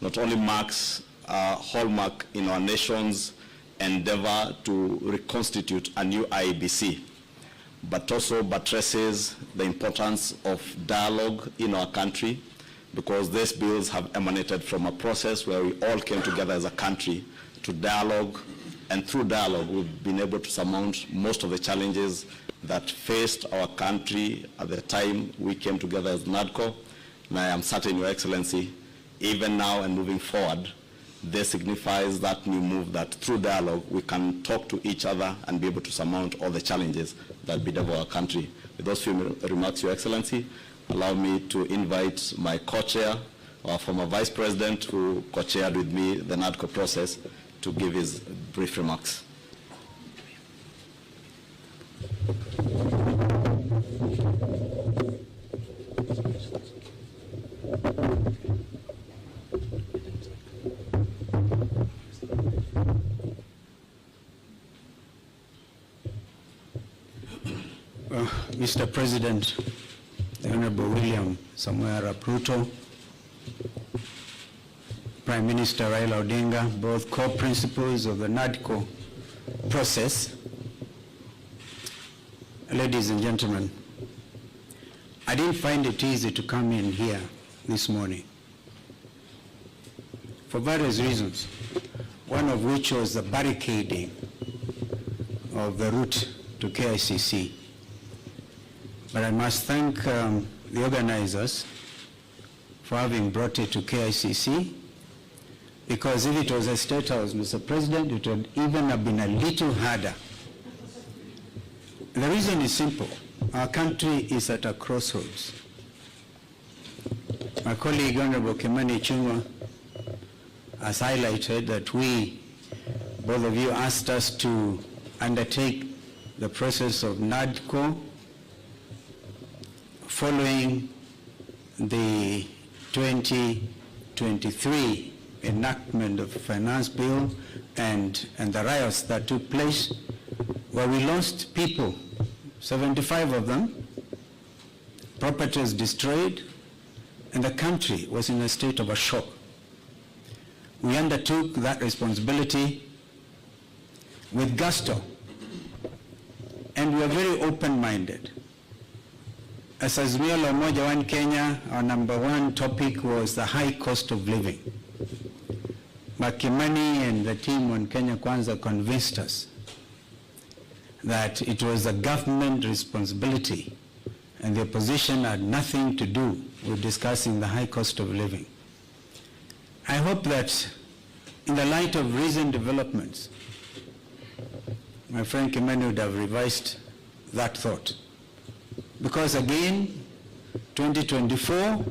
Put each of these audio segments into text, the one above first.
not only marks a hallmark in our nation's endeavor to reconstitute a new Iebc, but also buttresses the importance of dialogue in our country, because these bills have emanated from a process where we all came together as a country to dialogue, and through dialogue we've been able to surmount most of the challenges that faced our country at the time we came together as NADCO. And I am certain, Your Excellency, even now and moving forward, this signifies that new move that through dialogue we can talk to each other and be able to surmount all the challenges that bedevil our country. With those few remarks, Your Excellency, allow me to invite my co-chair, our former Vice President, who co-chaired with me the NADCO process, to give his brief remarks. Mr. President, the Honorable William Samuel Ruto, Prime Minister Raila Odinga, both co-principals of the NADCO process, ladies and gentlemen, I didn't find it easy to come in here this morning for various reasons, one of which was the barricading of the route to KICC. But I must thank the organizers for having brought it to KICC, because if it was a State House, Mr. President, it would even have been a little harder. The reason is simple. Our country is at a crossroads. My colleague, Honorable Kimani Ichung'wah, has highlighted that both of you asked us to undertake the process of NADCO following the 2023 enactment of the finance bill and the riots that took place, where we lost people, 75 of them, properties destroyed, and the country was in a state of a shock. We undertook that responsibility with gusto, and we are very open-minded. As Azimio la Umoja One Kenya, our number one topic was the high cost of living. Makimani and the team on Kenya Kwanza convinced us that it was a government responsibility and the opposition had nothing to do with discussing the high cost of living. I hope that in the light of recent developments, my friend Kimani would have revised that thought. Because again, 2024,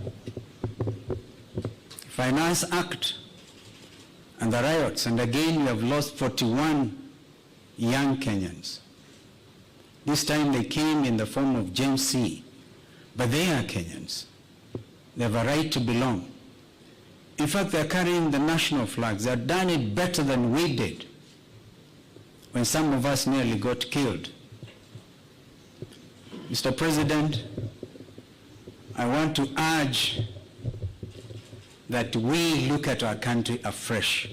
Finance Act and the riots, and again we have lost 41 young Kenyans. This time they came in the form of Gen Z, but they are Kenyans. They have a right to belong. In fact, they're carrying the national flags. They've done it better than we did when some of us nearly got killed. Mr. President, I want to urge that we look at our country afresh.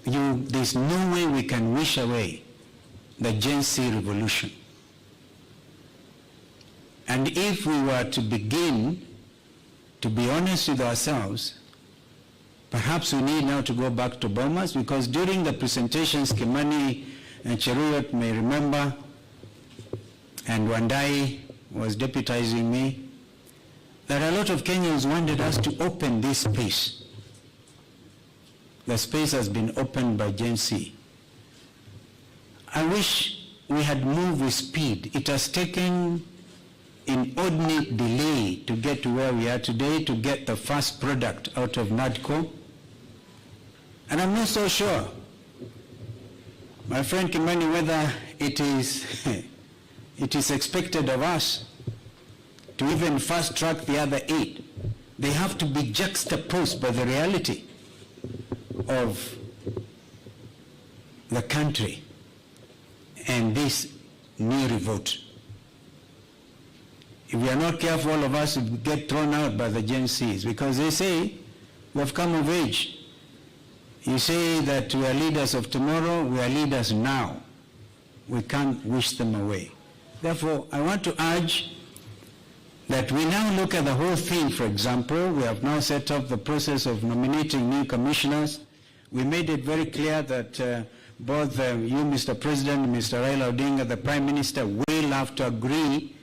There's no way we can wish away the Gen Z revolution. And if we were to begin to be honest with ourselves, perhaps we need now to go back to Bomas, because during the presentations, Kimani and Cheruyot may remember, and Wandai was deputizing me, that a lot of Kenyans wanted us to open this space. The space has been opened by Gen Z. I wish we had moved with speed. It has taken inordinate delay to get to where we are today, to get the first product out of NADCO. And I'm not so sure, my friend Kimani, whether it is expected of us to even fast track the other 8. They have to be juxtaposed by the reality of the country and this new revolt. If we are not careful, all of us will get thrown out by the Gen Zs, because they say who have come of age. You say that we are leaders of tomorrow, we are leaders now. We can't wish them away. Therefore, I want to urge that we now look at the whole thing. For example, we have now set up the process of nominating new commissioners. We made it very clear that both you, Mr. President, and Mr. Raila Odinga, the Prime Minister, will have to agree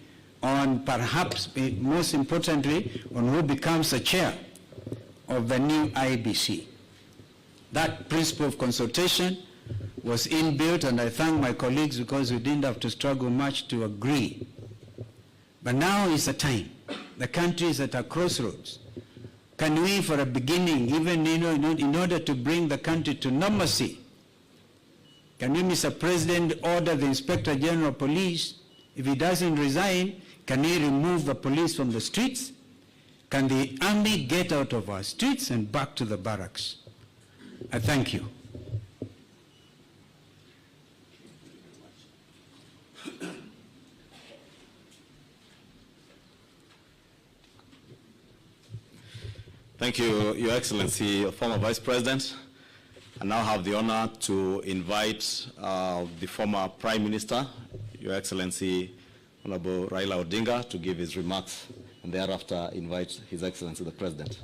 on, perhaps most importantly, on who becomes the chair of the new IEBC. That principle of consultation was inbuilt, and I thank my colleagues because we didn't have to struggle much to agree. But now is the time. The country is at a crossroads. Can we, for a beginning, even in order to bring the country to normalcy, can we, Mr. President, order the Inspector General of Police, if he doesn't resign, can he remove the police from the streets? Can the army get out of our streets and back to the barracks? I thank you. Thank you, Your Excellency, former Vice President. I now have the honor to invite the former Prime Minister, Your Excellency, Honorable Raila Odinga, to give his remarks, and thereafter invite His Excellency the President.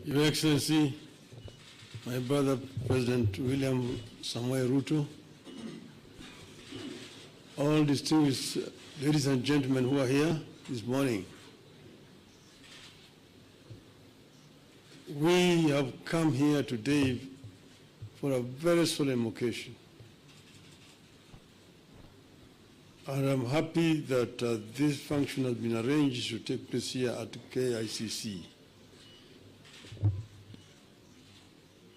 Your Excellency, my brother President William Samoei Ruto, all distinguished ladies and gentlemen who are here this morning, we have come here today for a very solemn occasion. And I'm happy that this function has been arranged to take place here at KICC.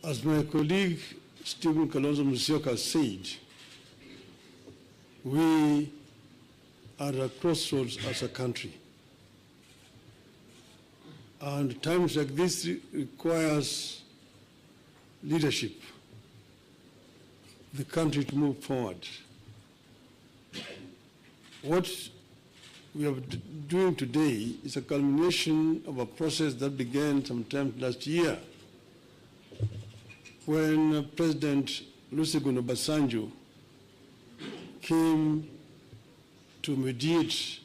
As my colleague Stephen Kalonzo Musyoka said, we are at a crossroads as a country. And times like this requires leadership, the country to move forward. What we are doing today is a culmination of a process that began sometime last year when President Olusegun Obasanjo came to mediate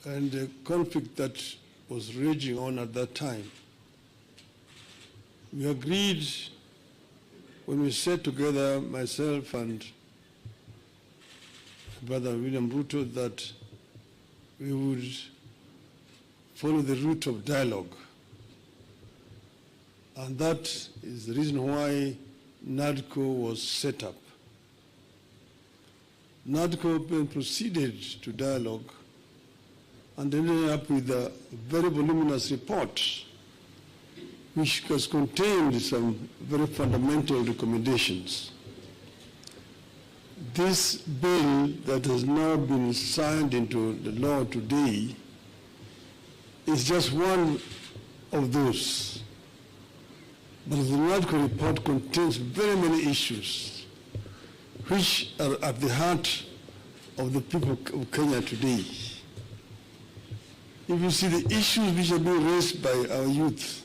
and the conflict that was raging on at that time. We agreed when we sat together, myself and Brother William Ruto, that we would follow the route of dialogue. And that is the reason why NADCO was set up. NADCO then proceeded to dialogue and ended up with a very voluminous report which has contained some very fundamental recommendations. This bill that has now been signed into the law today is just one of those. But the NADCO report contains very many issues which are at the heart of the people of Kenya today. If you see the issues which are being raised by our youth,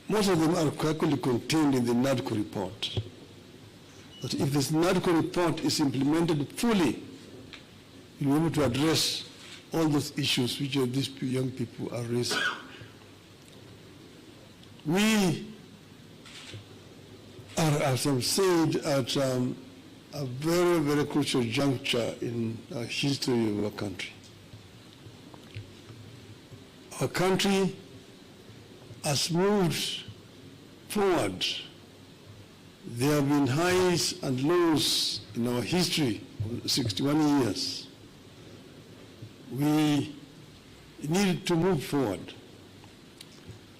most of them are correctly contained in the NADCO report. But if this NADCO report is implemented fully, you'll be able to address all those issues which these young people are raising. We are, as I've said, at a very, very crucial juncture in the history of our country. Our country has moved forward. There have been highs and lows in our history of 61 years. We need to move forward.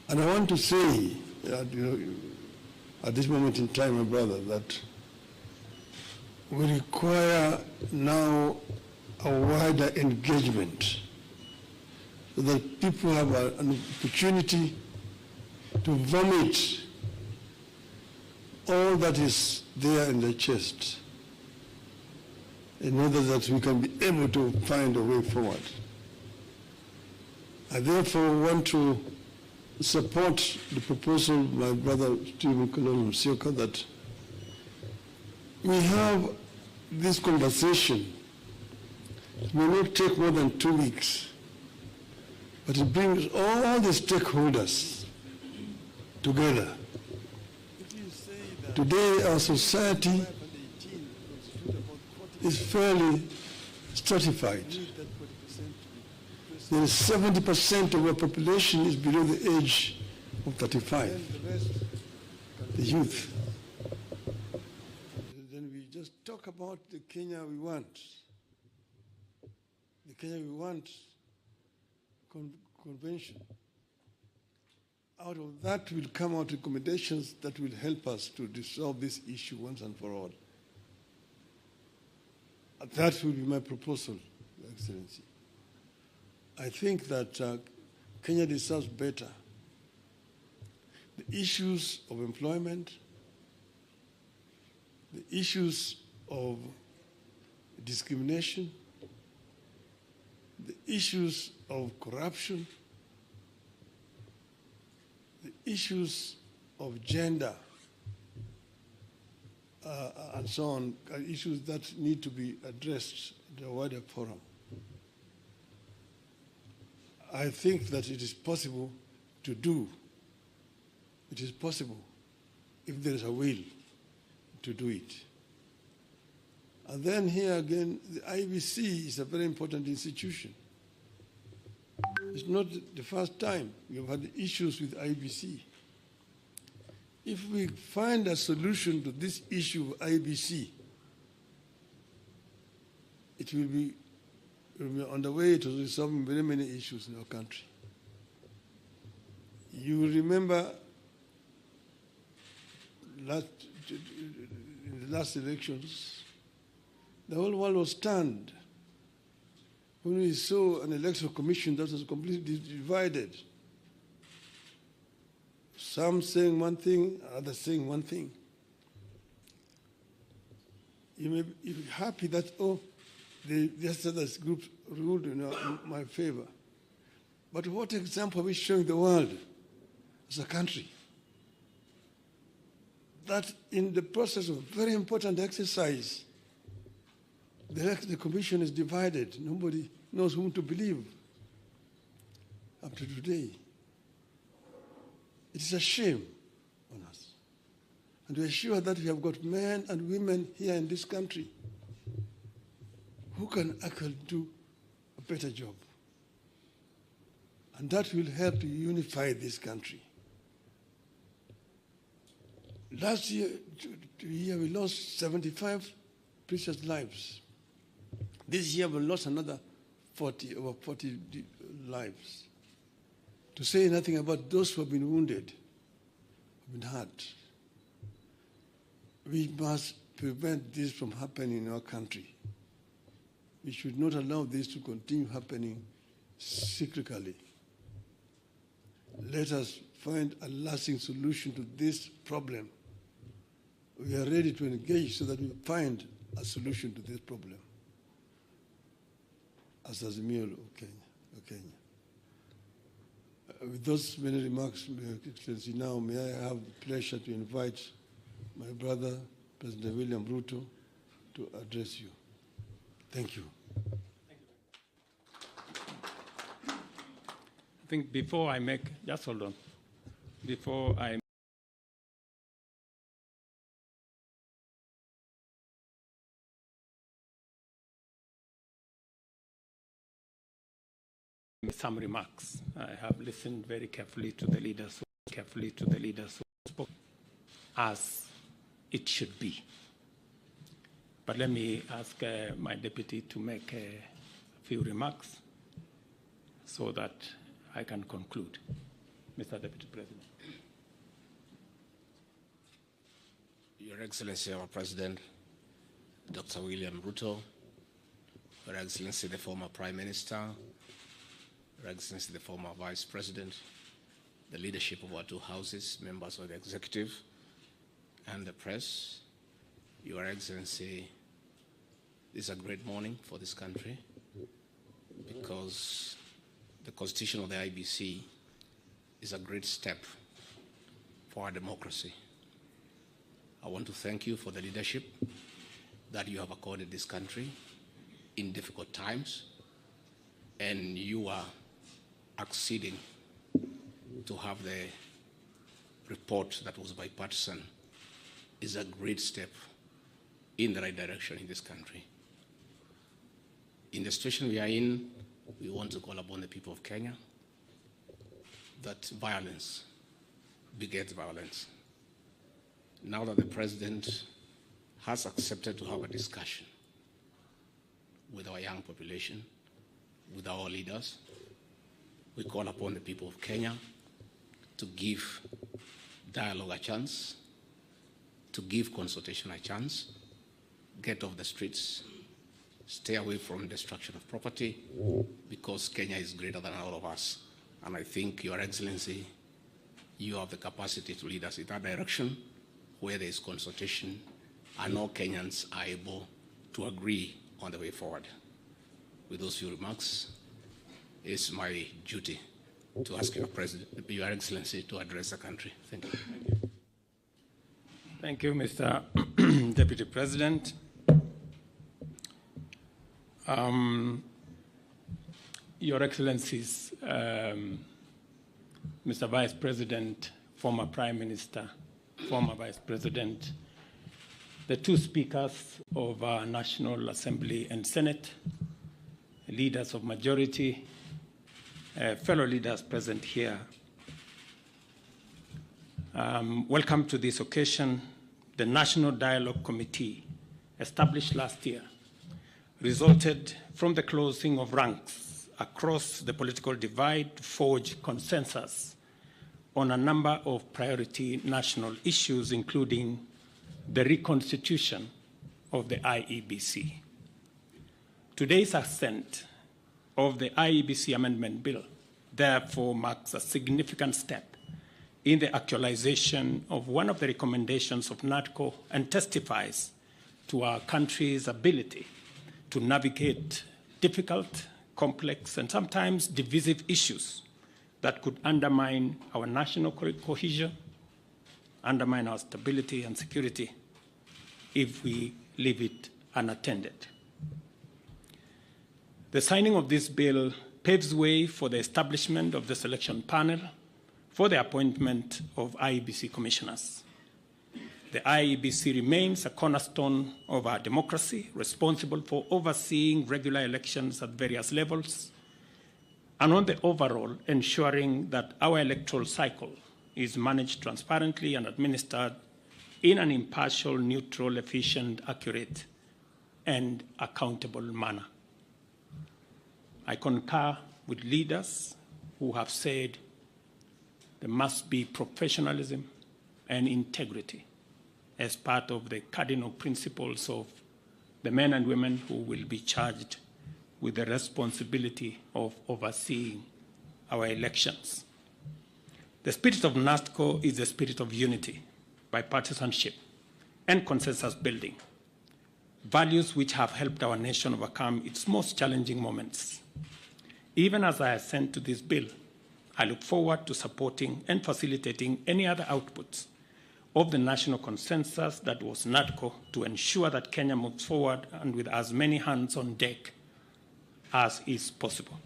And I want to say, at this moment in time, my brother, that we require now a wider engagement so that people have an opportunity to vomit all that is there in their chest. in order that we can be able to find a way forward. I therefore want to support the proposal of my brother Stephen Kalonzo Musyoka that we have this conversation. It may not take more than 2 weeks, but it brings all the stakeholders together. Today, our society is fairly stratified. There is 70% of our population is below the age of 35, the youth. Then we just talk about the Kenya we want. The Kenya we want convention. Out of that will come out recommendations that will help us to resolve this issue once and for all. That will be my proposal, Your Excellency. I think that Kenya deserves better. The issues of employment, the issues of discrimination, the issues of corruption, the issues of gender, and so on, are issues that need to be addressed in a wider forum. I think that it is possible to do. It is possible if there is a will to do it. And then here again, the IEBC is a very important institution. It's not the first time we've had issues with IEBC. If we find a solution to this issue of IEBC, it will be on the way to resolving very many issues in our country. You will remember in the last elections, the whole world was stunned when we saw an electoral commission that was completely divided. Some saying one thing, others saying one thing. You may be happy that, the other group ruled in my favor. But what example are we showing the world as a country? That in the process of a very important exercise, the commission is divided. Nobody knows whom to believe up to today. It is a shame on us. And we are sure that we have got men and women here in this country who can actually do a better job. And that will help to unify this country. Last year, we lost 75 precious lives. This year we lost another over 40 lives. To say nothing about those who have been wounded, who have been hurt. We must prevent this from happening in our country. We should not allow this to continue happening cyclically. Let us find a lasting solution to this problem. We are ready to engage so that we find a solution to this problem. As Azimio of Kenya. With those many remarks, Your Excellency, now may I have the pleasure to invite my brother, President William Ruto, to address you. Thank you. I think before I make, just hold on, before I make some remarks. I have listened very carefully to the leaders who spoke as it should be. But let me ask my deputy to make a few remarks so that I can conclude. Mr. Deputy President. Your Excellency, our President, Dr. William Ruto, Your Excellency, the former Prime Minister, Your Excellency, the former Vice President, the leadership of our two houses, members of the executive, and the press, Your Excellency, This is a great morning for this country because the constitution of the IEBC is a great step for our democracy. I want to thank you for the leadership that you have accorded this country in difficult times, and you are acceding to have the report that was bipartisan is a great step in the right direction in this country. In the situation we are in, we want to call upon the people of Kenya that violence begets violence. Now that the president has accepted to have a discussion with our young population, with our leaders, we call upon the people of Kenya to give dialogue a chance, to give consultation a chance, get off the streets, stay away from destruction of property, because Kenya is greater than all of us. And I think, Your Excellency, you have the capacity to lead us in that direction where there is consultation and all Kenyans are able to agree on the way forward. With those few remarks, it's my duty to ask Your Excellency to address the country. Thank you. Thank you, Mr. Deputy President. Your Excellencies, Mr. Vice President, former Prime Minister, former Vice President, the two speakers of our National Assembly and Senate, leaders of majority, fellow leaders present here. Welcome to this occasion. The National Dialogue Committee, established last year, resulted from the closing of ranks across the political divide to forge consensus on a number of priority national issues, including the reconstitution of the IEBC. Today's assent of the IEBC Amendment Bill therefore marks a significant step in the actualization of one of the recommendations of NADCO and testifies to our country's ability to navigate difficult, complex, and sometimes divisive issues that could undermine our national cohesion, undermine our stability and security if we leave it unattended. The signing of this bill paves way for the establishment of the selection panel for the appointment of IEBC commissioners. The IEBC remains a cornerstone of our democracy, responsible for overseeing regular elections at various levels, and on the overall, ensuring that our electoral cycle is managed transparently and administered in an impartial, neutral, efficient, accurate, and accountable manner. I concur with leaders who have said there must be professionalism and integrity as part of the cardinal principles of the men and women who will be charged with the responsibility of overseeing our elections. The spirit of NADCO is the spirit of unity, bipartisanship, and consensus building, values which have helped our nation overcome its most challenging moments. Even as I assent to this bill, I look forward to supporting and facilitating any other outputs of the national consensus that was NADCO to ensure that Kenya moves forward and with as many hands on deck as is possible.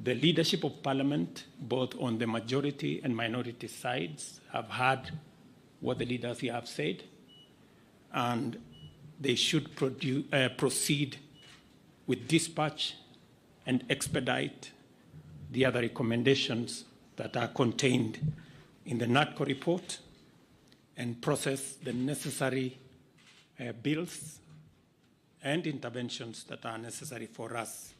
The leadership of Parliament, both on the majority and minority sides, have heard what the leaders here have said, and they should proceed with dispatch and expedite the other recommendations that are contained in the NADCO report and process the necessary bills and interventions that are necessary for us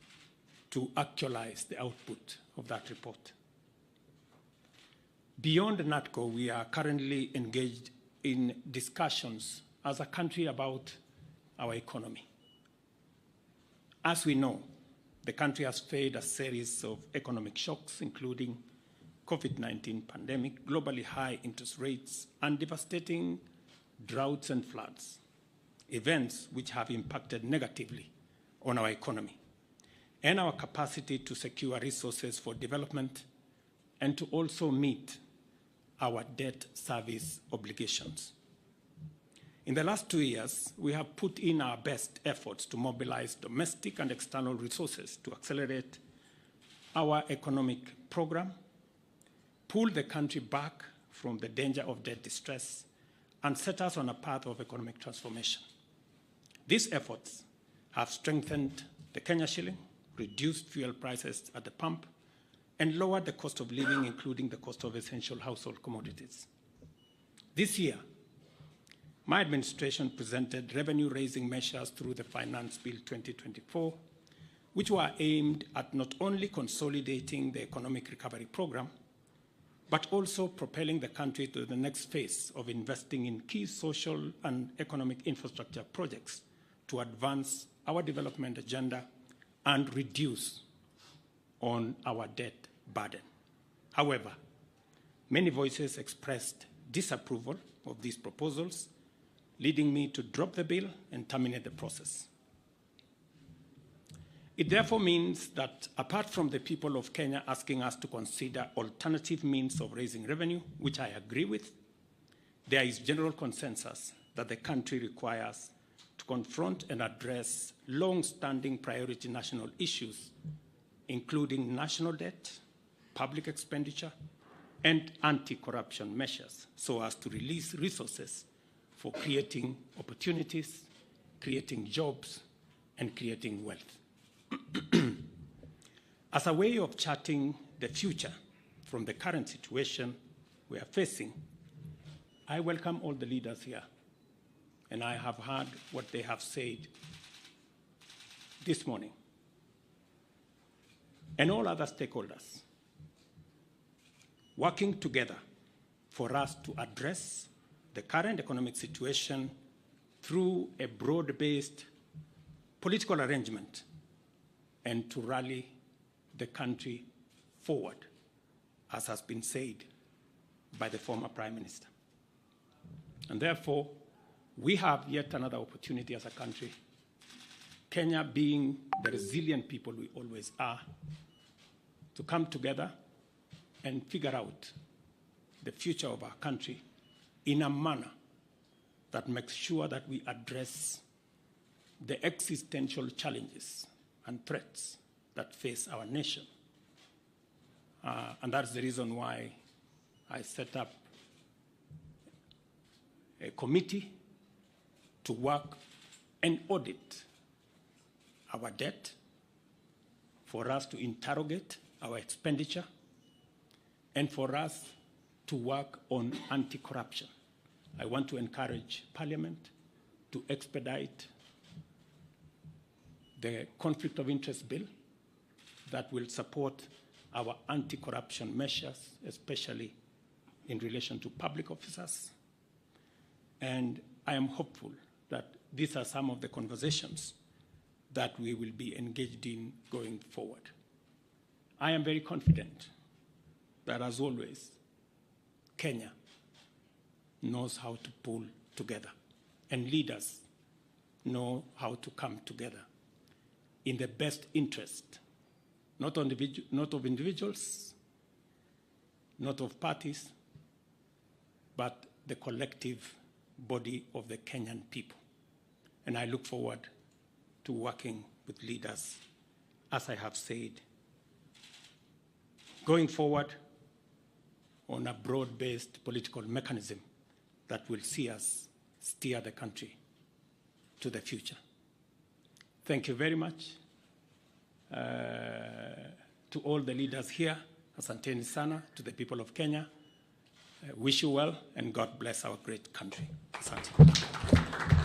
to actualize the output of that report. Beyond NADCO, we are currently engaged in discussions as a country about our economy. As we know, the country has faced a series of economic shocks, including COVID-19 pandemic, globally high interest rates, and devastating droughts and floods. events which have impacted negatively on our economy and our capacity to secure resources for development and to also meet our debt service obligations. In the last 2 years, we have put in our best efforts to mobilize domestic and external resources to accelerate our economic program, pull the country back from the danger of debt distress, and set us on a path of economic transformation. These efforts have strengthened the Kenya shilling, reduced fuel prices at the pump, and lowered the cost of living, including the cost of essential household commodities. This year, my administration presented revenue-raising measures through the Finance Bill 2024, which were aimed at not only consolidating the economic recovery program, but also propelling the country to the next phase of investing in key social and economic infrastructure projects to advance our development agenda and reduce on our debt burden. However, many voices expressed disapproval of these proposals, leading me to drop the bill and terminate the process. It therefore means that apart from the people of Kenya asking us to consider alternative means of raising revenue, which I agree with, there is general consensus that the country requires to confront and address long-standing priority national issues, including national debt, public expenditure, and anti-corruption measures, so as to release resources for creating opportunities, creating jobs, and creating wealth. As a way of charting the future from the current situation we are facing, I welcome all the leaders here, and I have heard what they have said this morning, and all other stakeholders working together for us to address the current economic situation through a broad-based political arrangement and to rally the country forward, as has been said by the former Prime Minister. And therefore, we have yet another opportunity as a country, Kenya being the resilient people we always are, to come together and figure out the future of our country in a manner that makes sure that we address the existential challenges and threats that face our nation. And that's the reason why I set up a committee to work and audit our debt, for us to interrogate our expenditure, and for us to work on anti-corruption. I want to encourage Parliament to expedite the conflict of interest bill that will support our anti-corruption measures, especially in relation to public officers. And I am hopeful that these are some of the conversations that we will be engaged in going forward. I am very confident that, as always, Kenya knows how to pull together, and leaders know how to come together in the best interest, not of individuals, not of parties, but the collective body of the Kenyan people. And I look forward to working with leaders, as I have said, going forward on a broad-based political mechanism that will see us steer the country to the future. Thank you very much to all the leaders here. Asanteni sana to the people of Kenya. Wish you well, and God bless our great country. Asante.